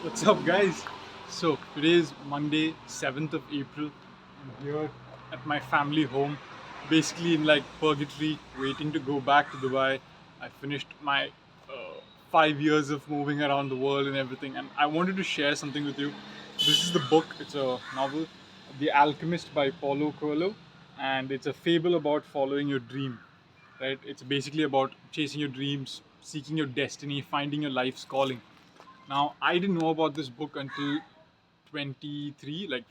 What's up, guys? So, today is Monday, 7th of April. I'm here at my family home, basically in like Purgatory, waiting to go back to Dubai. I finished my 5 years of moving around the world and everything, and I wanted to share something with you. This is the book, it's a novel, The Alchemist by Paulo Coelho, and it's a fable about following your dream, right? It's basically about chasing your dreams, seeking your destiny, finding your life's calling. Now, I didn't know about this book until 23, like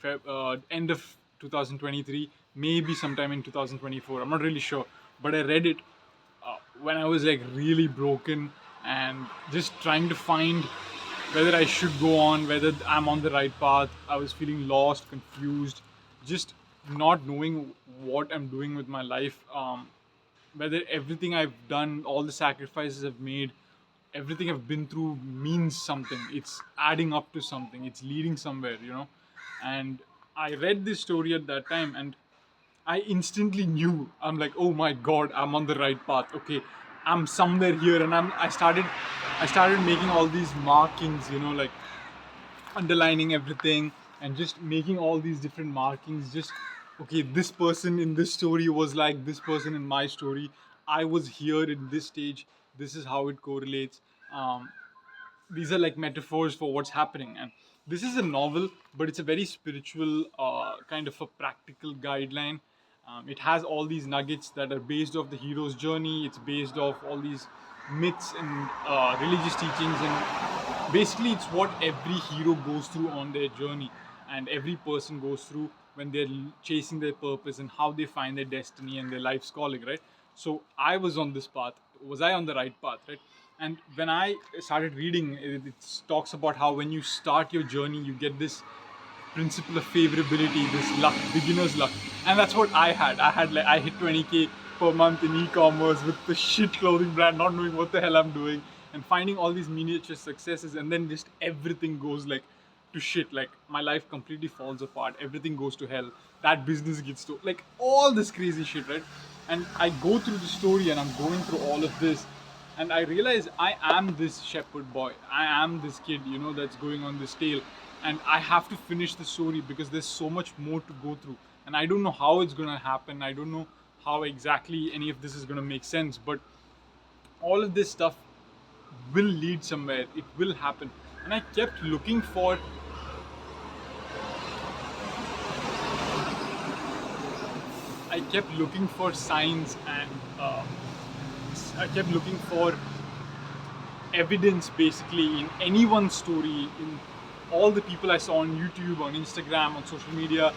end of 2023, maybe sometime in 2024. I'm not really sure, but I read it when I was like really broken and just trying to find whether I should go on, whether I'm on the right path. I was feeling lost, confused, just not knowing what I'm doing with my life. Whether everything I've done, all the sacrifices I've made, everything I've been through means something. It's adding up to something. It's leading somewhere. And I read this story at that time, and I instantly knew. I'm like, oh my god, I'm on the right path. Okay, I'm somewhere here, and I started making all these markings. Like underlining everything and just making all these different markings. Just okay, this person in this story was like this person in my story. I was here in this stage. This is how it correlates. These are like metaphors for what's happening, and this is a novel, but it's a very spiritual kind of a practical guideline. It has all these nuggets that are based off the hero's journey. It's based off all these myths and religious teachings, and basically it's what every hero goes through on their journey, and every person goes through when they're chasing their purpose and how they find their destiny and their life's calling, right? So I was on this path. Was I on the right path, right? And when I started reading, it talks about how when you start your journey, you get this principle of favorability, this luck, beginner's luck. And that's what I had. I hit 20K per month in e-commerce with the shit clothing brand, not knowing what the hell I'm doing, and finding all these miniature successes, and then just everything goes like to shit. Like my life completely falls apart. Everything goes to hell. That business gets to like all this crazy shit, right? And I go through the story, and I'm going through all of this, and I realize I am this shepherd boy. I am this kid, that's going on this tale, and I have to finish the story because there's so much more to go through, and I don't know how it's gonna happen. I don't know how exactly any of this is gonna make sense, but all of this stuff will lead somewhere. It will happen, and I kept looking for. I kept looking for signs, and I kept looking for evidence basically in anyone's story, in all the people I saw on YouTube, on Instagram, on social media,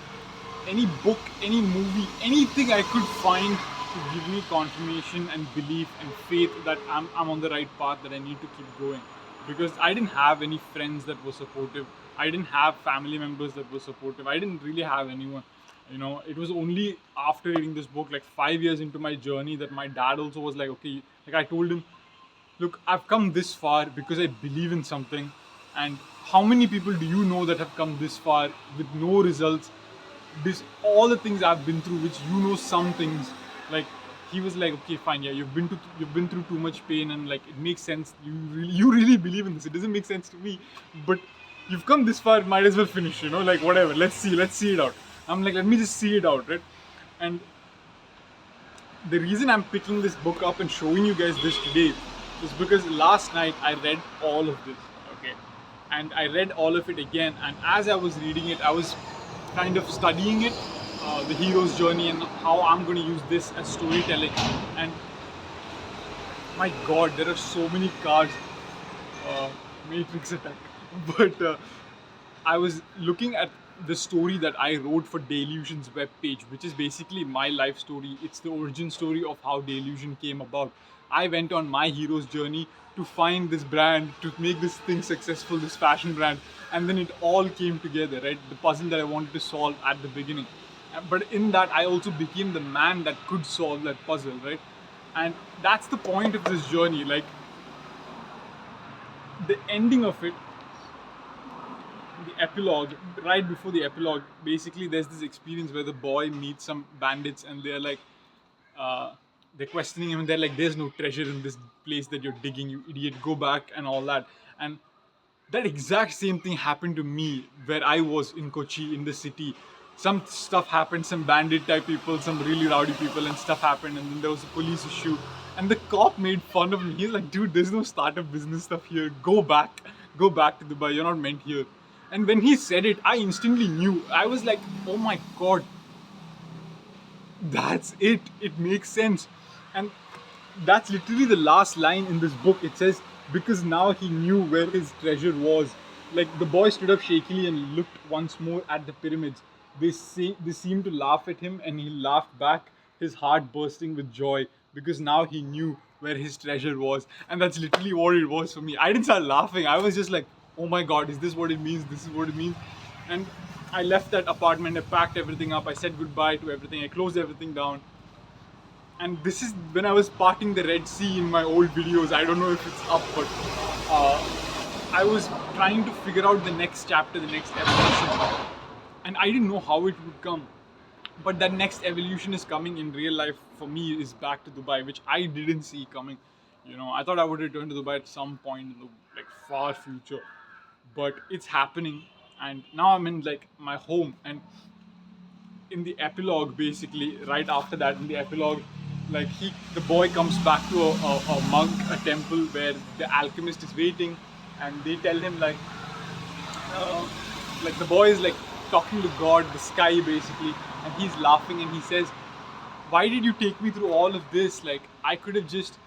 any book, any movie, anything I could find to give me confirmation and belief and faith that I'm on the right path, that I need to keep going. Because I didn't have any friends that were supportive. I didn't have family members that were supportive. I didn't really have anyone. It was only after reading this book, like 5 years into my journey, that my dad also was like, okay, like I told him, look, I've come this far because I believe in something. And how many people do you know that have come this far with no results? This all the things I've been through, which some things. Like he was like, okay, fine, yeah, you've been through too much pain, and like it makes sense. You really believe in this. It doesn't make sense to me, but you've come this far, might as well finish. Like whatever. Let's see it out. I'm like, let me just see it out, right? And the reason I'm picking this book up and showing you guys this today is because last night I read all of this, okay? And I read all of it again, and as I was reading it, I was kind of studying it, the hero's journey, and how I'm going to use this as storytelling. And my god, there are so many cards. uh, Matrix attack. But I was looking at the story that I wrote for Delusion's webpage, which is basically my life story. It's the origin story of how Delusion came about. I went on my hero's journey to find this brand, to make this thing successful, this fashion brand, and then it all came together, right? The puzzle that I wanted to solve at the beginning. But in that, I also became the man that could solve that puzzle, right? And that's the point of this journey. Like, the ending of it, the epilogue, right before the epilogue, basically there's this experience where the boy meets some bandits, and they're like, uh, they're questioning him, and they're like, there's no treasure in this place that you're digging, you idiot, go back, and all that. And That exact same thing happened to me where I was in Kochi in the city. Some stuff happened, some bandit type people, some really rowdy people, and stuff happened, and then there was a police issue. And the cop made fun of me. He's like, dude, there's no startup business stuff here. Go back to Dubai. You're not meant here. And when he said it, I instantly knew. I was like, oh my god, that's it. It makes sense. And that's literally the last line in this book. It says, because now he knew where his treasure was. Like the boy stood up shakily and looked once more at the pyramids. They seemed to laugh at him, and he laughed back, his heart bursting with joy, because now he knew where his treasure was. And that's literally what it was for me. I didn't start laughing. I was just like, oh my god, is this what it means? This is what it means. And I left that apartment, I packed everything up, I said goodbye to everything, I closed everything down. And this is when I was parting the Red Sea in my old videos. I don't know if it's up, but I was trying to figure out the next chapter, the next evolution. And I didn't know how it would come. But that next evolution is coming in real life for me, is back to Dubai, which I didn't see coming. You know, I thought I would return to Dubai at some point in the like far future. But it's happening, and now I'm in like my home. And in the epilogue, basically right after that, in the epilogue, like the boy comes back to a monk, a temple where the alchemist is waiting, and they tell him uh, like the boy is like talking to God, the sky basically, and he's laughing, and he says, why did you take me through all of this? Like I could have just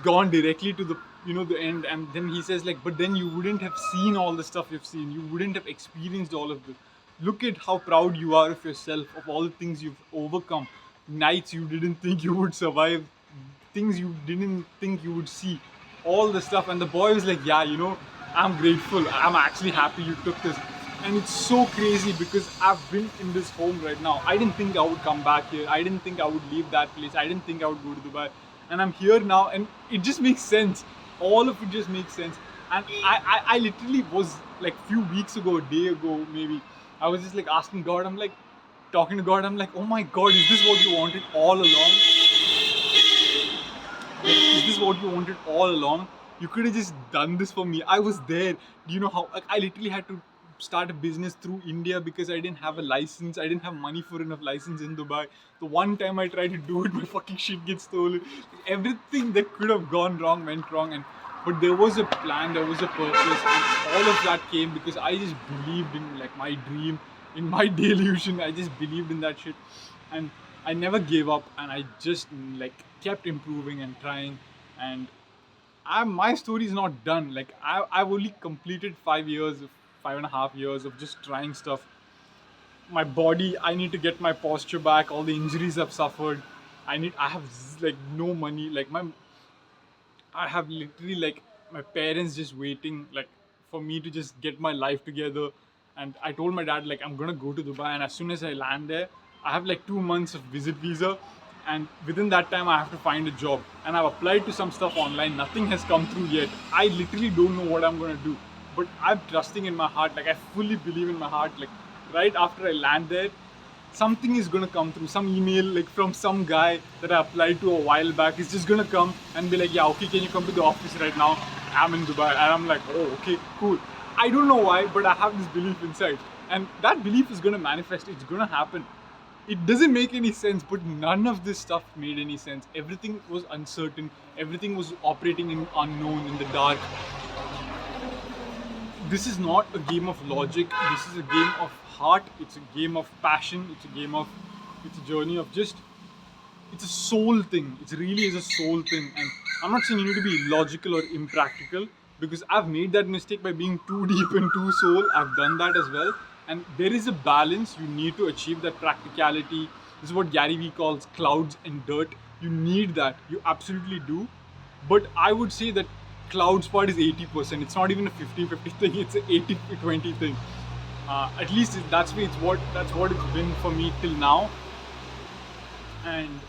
gone directly to the the end. And then he says like, but then you wouldn't have seen all the stuff you've seen. You wouldn't have experienced all of this. Look at how proud you are of yourself, of all the things you've overcome. Nights you didn't think you would survive, things you didn't think you would see, all the stuff. And the boy was like, yeah, I'm grateful. I'm actually happy you took this. And it's so crazy because I've been in this home right now. I didn't think I would come back here. I didn't think I would leave that place. I didn't think I would go to Dubai. And I'm here now, and it just makes sense. All of it just makes sense. And I literally was like few weeks ago, a day ago maybe, I was just like asking God, I'm like talking to God, I'm like, oh my God, is this what you wanted all along? Like, is this what you wanted all along? You could have just done this for me. I was there. Do you know how? Like, I literally had to start a business through India because I didn't have a license. I didn't have money for enough license in Dubai. The one time I tried to do it, my fucking shit gets stolen. Everything that could have gone wrong went wrong. But there was a plan, there was a purpose, and all of that came because I just believed in like my dream, in my delusion. I just believed in that shit, and I never gave up, and I just like kept improving and trying. And my story is not done. Like I've only completed 5 years, 5.5 years of just trying stuff. My body, I need to get my posture back. All the injuries I've suffered. I have like no money. Like I have literally like my parents just waiting like for me to just get my life together. And I told my dad like I'm gonna go to Dubai, and as soon as I land there, I have like 2 months of visit visa, and within that time I have to find a job. And I've applied to some stuff online. Nothing has come through yet. I literally don't know what I'm gonna do, but I'm trusting in my heart. Like I fully believe in my heart. Like right after I land there, something is gonna come through. Some email like from some guy that I applied to a while back is just gonna come and be like, yeah, okay, can you come to the office right now? I'm in Dubai. And I'm like, oh, okay, cool. I don't know why, but I have this belief inside, and that belief is gonna manifest. It's gonna happen. It doesn't make any sense, but none of this stuff made any sense. Everything was uncertain. Everything was operating in unknown, in the dark. This is not a game of logic. This is a game of heart. It's a game of passion. It's a journey of just, it's a soul thing. It really is a soul thing. And I'm not saying you need to be logical or impractical, because I've made that mistake by being too deep and too soul. I've done that as well. And there is a balance. You need to achieve that practicality. This is what Gary Vee calls clouds and dirt. You need that. You absolutely do. But I would say that clouds part is 80%. It's not even a 50-50 thing. It's an 80-20 thing. At least that's what it's been for me till now. And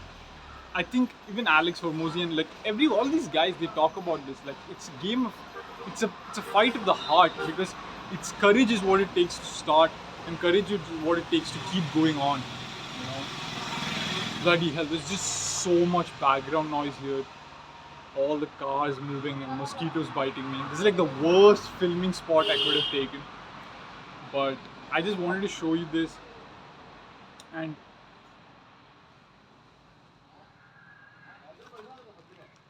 I think even Alex Hormozian, like all these guys, they talk about this. Like it's a game of, it's a fight of the heart, because it's courage is what it takes to start, and courage is what it takes to keep going on. You know, bloody hell! There's just so much background noise here. all the cars moving and mosquitoes biting me. This is like the worst filming spot I could have taken. But I just wanted to show you this. And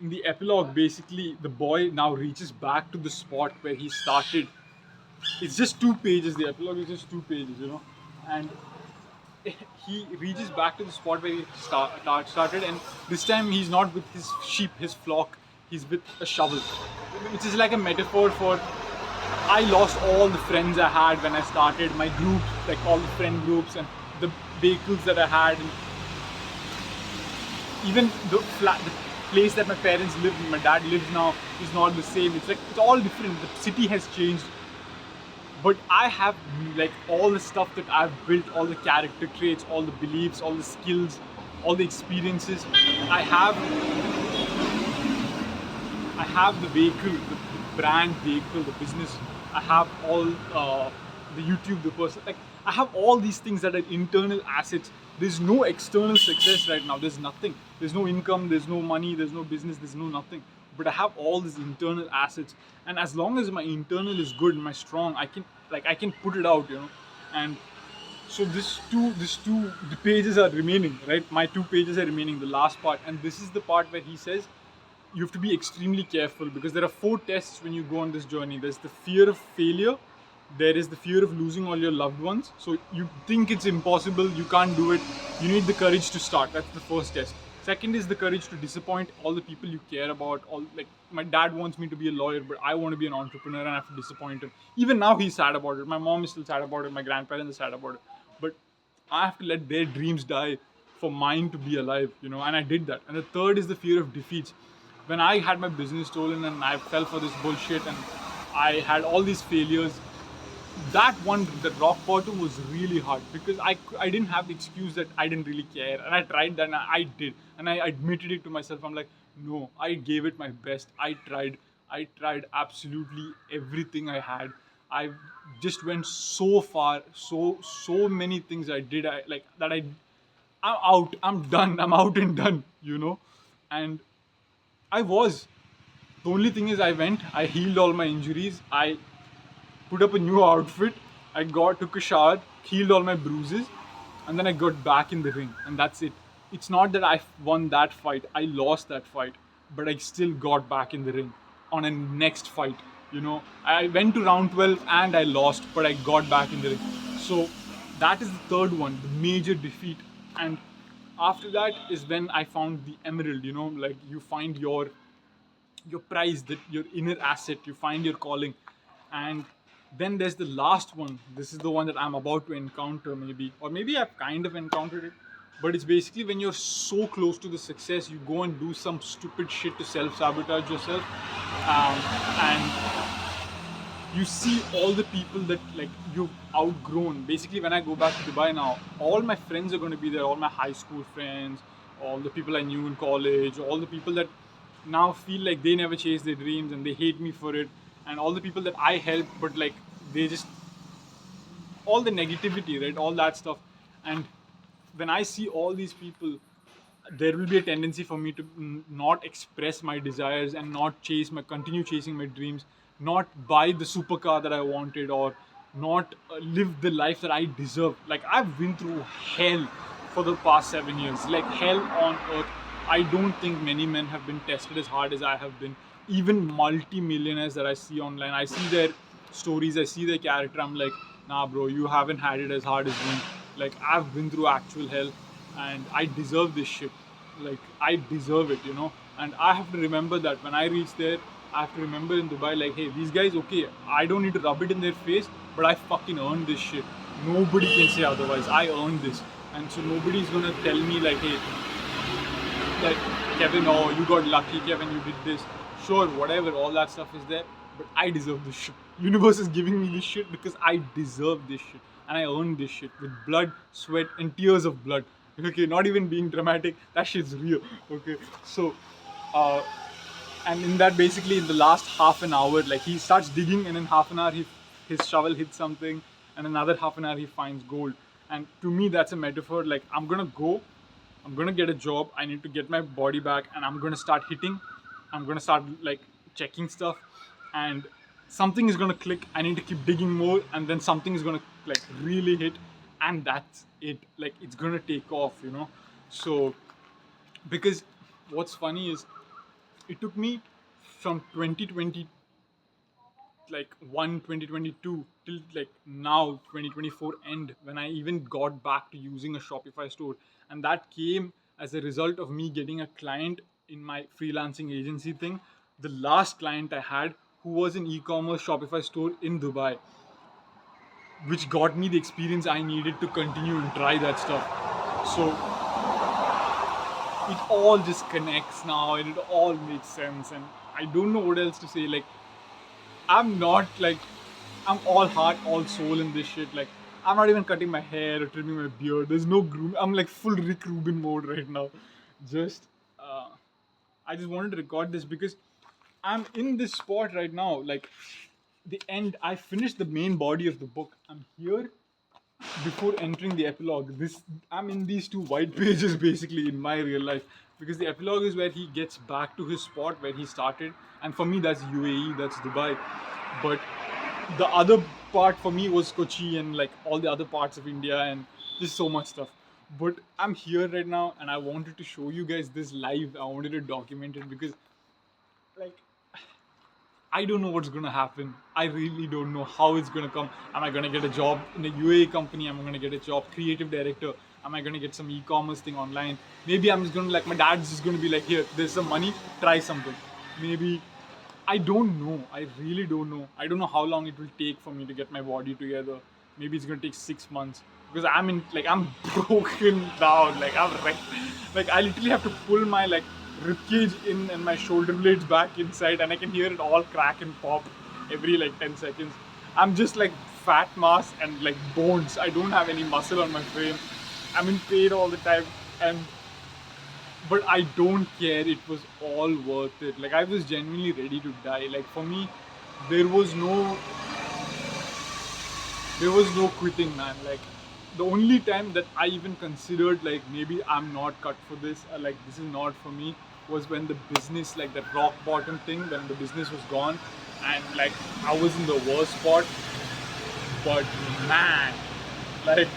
in the epilogue, basically, the boy now reaches back to the spot where he started. It's just 2 pages. The epilogue is just 2 pages, and he reaches back to the spot where he started, and this time he's not with his sheep, his flock. He's with a shovel, which is like a metaphor for I lost all the friends I had when I started my group, like all the friend groups and the vehicles that I had, and even the place that my parents lived, my dad lives now, is not the same. It's like it's all different. The city has changed, but I have like all the stuff that I've built, all the character traits, all the beliefs, all the skills, all the experiences. I have the vehicle, the brand vehicle, the business. I have all the YouTube, the person. Like I have all these things that are internal assets. There's no external success right now. There's nothing. There's no income. There's no money. There's no business. There's no nothing. But I have all these internal assets, and as long as my internal is good, my strong, I can put it out, And so the pages are remaining, right? My 2 pages are remaining, the last part, and this is the part where he says you have to be extremely careful because there are 4 tests when you go on this journey. There's the fear of failure, there is the fear of losing all your loved ones. So you think it's impossible, you can't do it, you need the courage to start. That's the first test. Second is the courage to disappoint all the people you care about. All like my dad wants me to be a lawyer, but I want to be an entrepreneur and I have to disappoint him. Even now he's sad about it. My mom is still sad about it. My grandparents are sad about it. But I have to let their dreams die for mine to be alive, and I did that. And the third is the fear of defeats. When I had my business stolen and I fell for this bullshit and I had all these failures, the rock bottom was really hard because I didn't have the excuse that I didn't really care, and I tried that and I did, and I admitted it to myself. I'm like, no, I gave it my best. I tried absolutely everything I had. I just went so far, so many things I did. I'm out, I'm done, I'm out and done, and I was. The only thing is, I healed all my injuries, I put up a new outfit, took a shower, healed all my bruises, and then I got back in the ring, and that's it. It's not that I won that fight, I lost that fight, but I still got back in the ring on a next fight. I went to round 12 and I lost, but I got back in the ring. So that is the third one, the major defeat. And after that is when I found the emerald. Like you find your prize, that your inner asset, you find your calling. And then there's the last one. This is the one that I'm about to encounter, maybe, or maybe I've kind of encountered it, but it's basically when you're so close to the success, you go and do some stupid shit to self-sabotage yourself, and you see all the people that like you've outgrown. Basically, when I go back to Dubai now, all my friends are going to be there, all my high school friends, all the people I knew in college, all the people that now feel like they never chased their dreams and they hate me for it, and all the people that I helped, but like they just, all the negativity, right, all that stuff. And when I see all these people, there will be a tendency for me to not express my desires and not continue chasing my dreams, not buy the supercar that I wanted, or not live the life that I deserve. Like I've been through hell for the past 7 years, like hell on earth. I don't think many men have been tested as hard as I have been. Even multi-millionaires that I see online, I see their stories, I see their character, I'm like, nah bro, you haven't had it as hard as me. Like I've been through actual hell and I deserve this shit. Like I deserve it, and I have to remember that when I reach there. I have to remember in Dubai, like, hey, these guys, okay, I don't need to rub it in their face, but I fucking earned this shit. Nobody can say otherwise. I earned this. And so nobody's gonna tell me like, hey, like, Kevin, oh, you got lucky, Kevin, you did this. Sure, whatever, all that stuff is there, but I deserve this shit. Universe is giving me this shit because I deserve this shit. And I earned this shit with blood, sweat, and tears of blood. Okay, not even being dramatic, that shit's real. Okay, so, and in that, basically, in the last half an hour, like, he starts digging, and in half an hour, his shovel hits something, and another half an hour, he finds gold. And to me, that's a metaphor. Like, I'm gonna get a job, I need to get my body back, and I'm gonna start hitting I'm gonna start like checking stuff, and something is gonna click. I need to keep digging more, and then something is gonna like really hit, and that's it. Like it's gonna take off, you know. So because what's funny is it took me from 2020 like 2022 till like now 2024 end when I even got back to using a Shopify store, and that came as a result of me getting a client in my freelancing agency thing. The last client I had, who was an e-commerce Shopify store in Dubai, which got me the experience I needed to continue and try that stuff. So it all just connects now and it all makes sense, and I don't know what else to say. Like I'm not like, I'm all heart, all soul in this shit. Like I'm not even cutting my hair or trimming my beard. There's no groom. I'm like full Rick Rubin mode right now. Just I just wanted to record this because I'm in this spot right now. Like the end, I finished the main body of the book. I'm here before entering the epilogue. This I'm in these two white pages basically in my real life, because the epilogue is where he gets back to his spot where he started, and for me that's UAE, that's Dubai. But the other part for me was Kochi and like all the other parts of India and just so much stuff. But I'm here right now and I wanted to show you guys this live. I wanted to document it because like I don't know what's gonna happen. I really don't know how it's gonna come. Am I gonna get a job in a UAE company? Am I gonna get a job creative director? Am I gonna get some e-commerce thing online? Maybe I'm just gonna like, my dad's just gonna be like, here, there's some money, try something. Maybe I don't know. I really don't know. I don't know how long it will take for me to get my body together. Maybe it's gonna take 6 months because I'm in like, I'm broken down. Like I'm right. Like I literally have to pull my like ribcage in and my shoulder blades back inside, and I can hear it all crack and pop every like 10 seconds. I'm just like fat mass and like bones. I don't have any muscle on my frame. I'm in pain all the time, and but I don't care. It was all worth it. Like I was genuinely ready to die. Like for me, there was no there was no quitting, man. Like the only time that I even considered like maybe I'm not cut for this, or like this is not for me, was when the business, like that rock bottom thing, when the business was gone and like I was in the worst spot. But man, like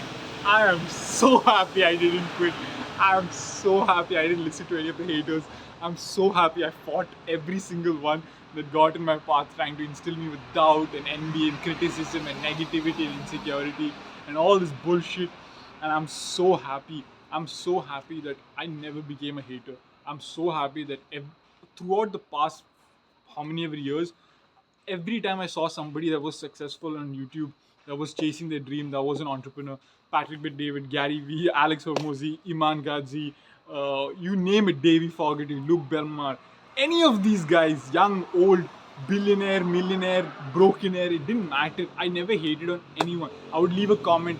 I am so happy I didn't quit. I'm so happy I didn't listen to any of the haters. I'm so happy I fought every single one that got in my path, trying to instill me with doubt and envy and criticism and negativity and insecurity and all this bullshit. And I'm so happy. I'm so happy that I never became a hater. I'm so happy that throughout the past how many ever years, every time I saw somebody that was successful on YouTube, that was chasing their dream, that was an entrepreneur, Patrick Bet David, Gary Vee, Alex Hormozy, Iman Ghazi, you name it, Davey Fogarty, Luke Belmar, any of these guys, young, old, billionaire, millionaire, brokenaire, it didn't matter. I never hated on anyone. I would leave a comment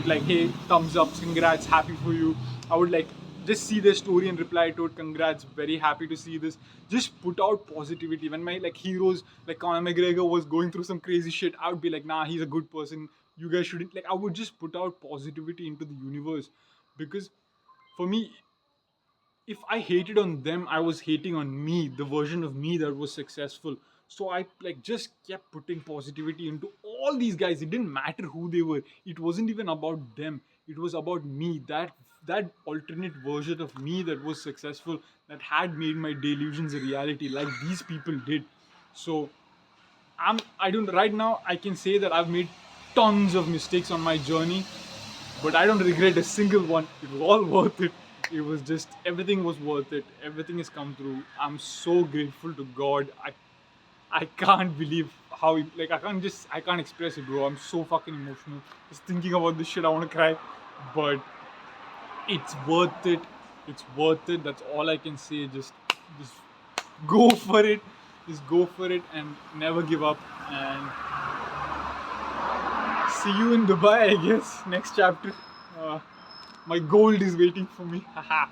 like, hey, thumbs up, congrats, happy for you. I would like just see their story and reply to it, congrats, very happy to see this. Just put out positivity. When my like heroes like Conor McGregor was going through some crazy shit, I would be like, nah, he's a good person, you guys shouldn't, like I would just put out positivity into the universe. Because for me, if I hated on them, I was hating on me, the version of me that was successful. So I like just kept putting positivity into all these guys. It didn't matter who they were. It wasn't even about them. It was about me. That alternate version of me that was successful, that had made my delusions a reality, like these people did. So I don't right now I can say that I've made tons of mistakes on my journey, but I don't regret a single one. It was all worth it. It was just everything was worth it. Everything has come through. I'm so grateful to God. I can't believe how like I can't express it, bro. I'm so fucking emotional. Just thinking about this shit, I want to cry. But it's worth it. It's worth it. That's all I can say. Just go for it. Just go for it and never give up. And see you in Dubai, I guess. Next chapter. My gold is waiting for me. Haha.